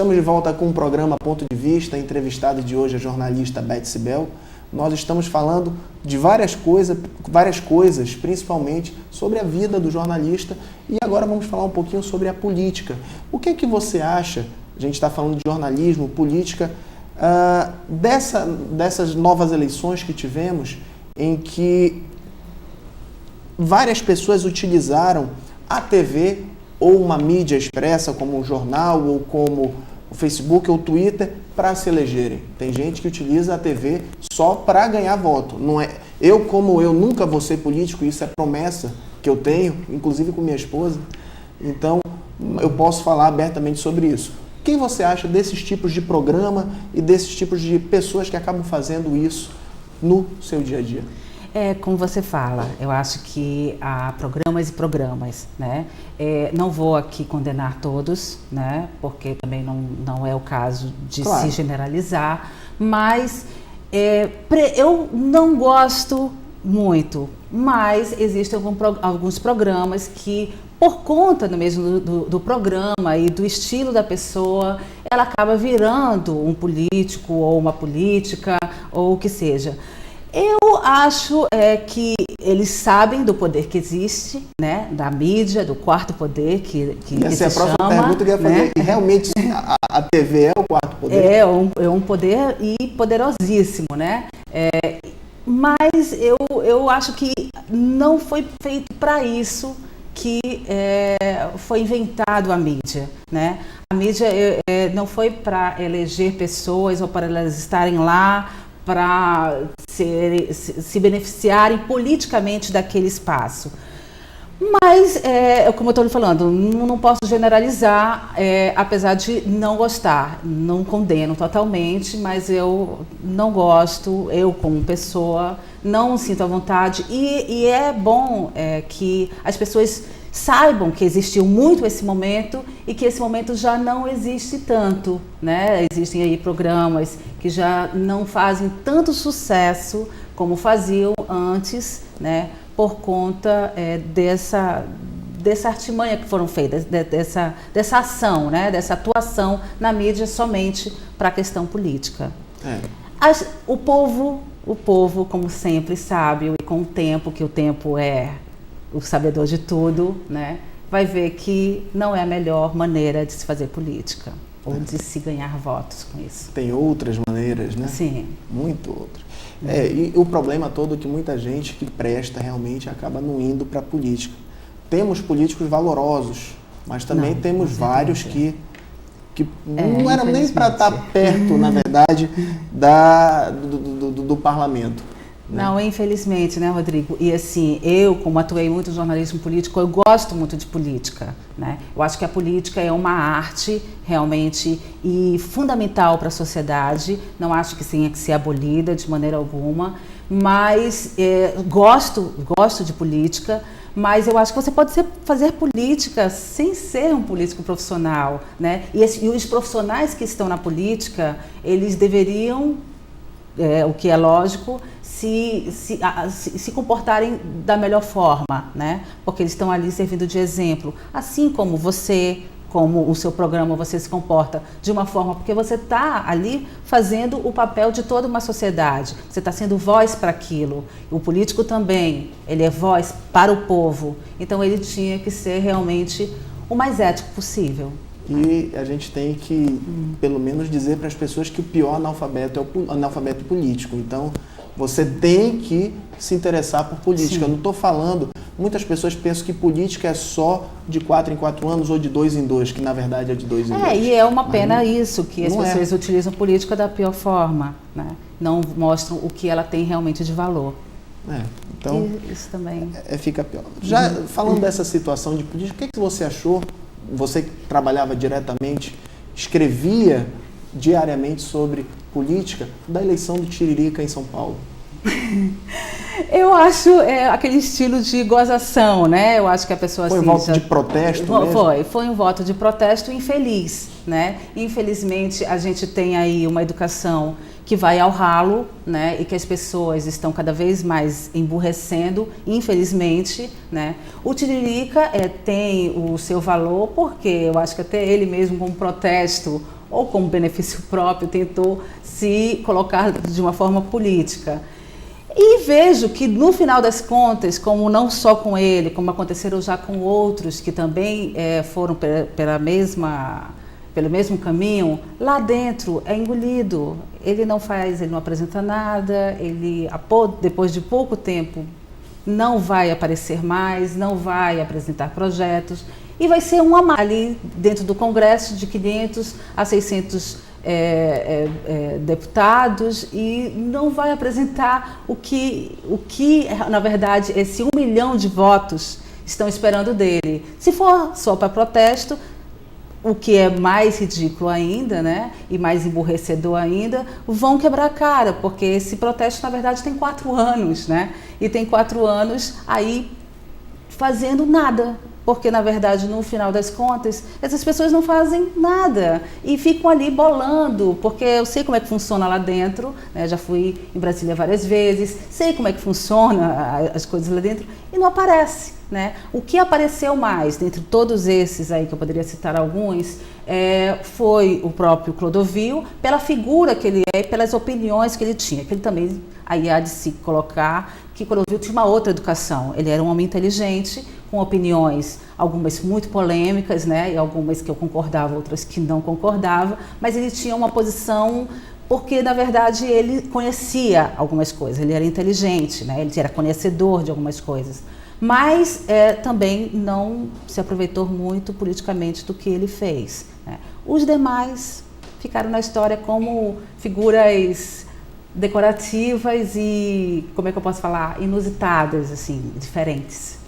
Estamos de volta com o programa Ponto de Vista. A entrevistada de hoje é a jornalista Beth Sibel. Nós estamos falando de várias coisas, principalmente sobre a vida do jornalista. E agora vamos falar um pouquinho sobre a política. O que é que você acha, a gente está falando de jornalismo, política, dessas novas eleições que tivemos, em que várias pessoas utilizaram a TV ou uma mídia expressa, como um jornal, ou como o Facebook ou o Twitter, para se elegerem. Tem gente que utiliza a TV só para ganhar voto. Não é, eu nunca vou ser político, isso é promessa que eu tenho, inclusive com minha esposa, então eu posso falar abertamente sobre isso. O que você acha desses tipos de programa e desses tipos de pessoas que acabam fazendo isso no seu dia a dia? Como você fala, eu acho que há programas e programas, né? Não vou aqui condenar todos, né? Porque também não é o caso de se generalizar, mas eu não gosto muito, mas existem alguns programas que, por conta mesmo do programa e do estilo da pessoa, ela acaba virando um político ou uma política ou o que seja. Eu acho que eles sabem do poder que existe, né, da mídia, do quarto poder que essa é a próxima pergunta que eu ia fazer. Né? Realmente a TV é o quarto poder? É um poder e poderosíssimo, né? Mas eu acho que não foi feito para isso que foi inventado a mídia, né? A mídia não foi para eleger pessoas ou para elas estarem lá para se beneficiarem politicamente daquele espaço. Mas, como eu estou lhe falando, não posso generalizar, apesar de não gostar, não condeno totalmente, mas eu não gosto, eu como pessoa, não sinto à vontade, e é bom que as pessoas saibam que existiu muito esse momento e que esse momento já não existe tanto, né? Existem aí programas que já não fazem tanto sucesso como faziam antes, né? Por conta dessa artimanha que foram feitas, dessa ação, né? Dessa atuação na mídia somente para a questão política. O povo, como sempre, sabe, e com o tempo, que o tempo é o sabedor de tudo, né, vai ver que não é a melhor maneira de se fazer política ou de se ganhar votos com isso. Tem outras maneiras, né? Sim. Muito outras. E o problema todo é que muita gente que presta realmente acaba não indo para a política. Temos políticos valorosos, mas também temos vários que não eram nem para estar perto, na verdade, do parlamento. Não, infelizmente, né, Rodrigo? E assim, eu, como atuei muito no jornalismo político, eu gosto muito de política, né? Eu acho que a política é uma arte, realmente, e fundamental para a sociedade. Não acho que tenha que ser abolida de maneira alguma, mas gosto de política, mas eu acho que você pode fazer política sem ser um político profissional, né? E os profissionais que estão na política, eles deveriam, o que é lógico, se comportarem da melhor forma, né? Porque eles estão ali servindo de exemplo. Assim como você, como o seu programa, você se comporta de uma forma, porque você está ali fazendo o papel de toda uma sociedade. Você está sendo voz para aquilo. O político também, ele é voz para o povo. Então ele tinha que ser realmente o mais ético possível. E a gente tem que, pelo menos, dizer para as pessoas que o pior analfabeto é o analfabeto político. Então, você tem que se interessar por política. Sim. Eu não estou falando... Muitas pessoas pensam que política é só de 4 em 4 anos ou de 2 em 2, que na verdade é de 2 em 2. E é uma pena isso, que as pessoas utilizam política da pior forma, né? Não mostram o que ela tem realmente de valor. Então, isso também fica pior. Já falando dessa situação de política, o que você achou? Você que trabalhava diretamente, escrevia diariamente sobre política, da eleição do Tiririca em São Paulo? Eu acho aquele estilo de gozação, né? Eu acho que a pessoa... Foi um voto de protesto mesmo? Foi um voto de protesto infeliz, né? Infelizmente, a gente tem aí uma educação que vai ao ralo, né? E que as pessoas estão cada vez mais emburrecendo, infelizmente, né? O Tiririca tem o seu valor, porque eu acho que até ele mesmo, como protesto, ou como benefício próprio, tentou se colocar de uma forma política. E vejo que, no final das contas, como não só com ele, como aconteceram já com outros que também foram pelo mesmo caminho, lá dentro é engolido. Ele não apresenta nada, ele, depois de pouco tempo, não vai aparecer mais, não vai apresentar projetos, e vai ser ali dentro do Congresso de 500 a 600 deputados, e não vai apresentar o que, na verdade, esse 1 milhão de votos estão esperando dele. Se for só para protesto, o que é mais ridículo ainda, né, e mais emburrecedor ainda, vão quebrar a cara, porque esse protesto, na verdade, tem 4 anos, né, e tem 4 anos aí fazendo nada. Porque, na verdade, no final das contas, essas pessoas não fazem nada e ficam ali bolando, porque eu sei como é que funciona lá dentro, né? Já fui em Brasília várias vezes, sei como é que funciona as coisas lá dentro e não aparece, né? O que apareceu mais, dentre todos esses aí, que eu poderia citar alguns, foi o próprio Clodovil, pela figura que ele é e pelas opiniões que ele tinha, que ele também, aí há de se colocar, que Clodovil tinha uma outra educação, ele era um homem inteligente, com opiniões, algumas muito polêmicas, né, e algumas que eu concordava, outras que não concordava, mas ele tinha uma posição, porque na verdade ele conhecia algumas coisas, ele era inteligente, né, ele era conhecedor de algumas coisas, mas também não se aproveitou muito politicamente do que ele fez, né. Os demais ficaram na história como figuras decorativas e, como é que eu posso falar, inusitadas, assim, diferentes.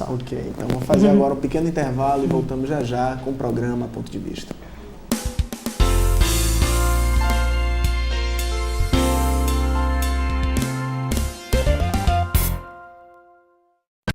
Ok, então vamos fazer agora um pequeno intervalo e voltamos já já com o programa Ponto de Vista.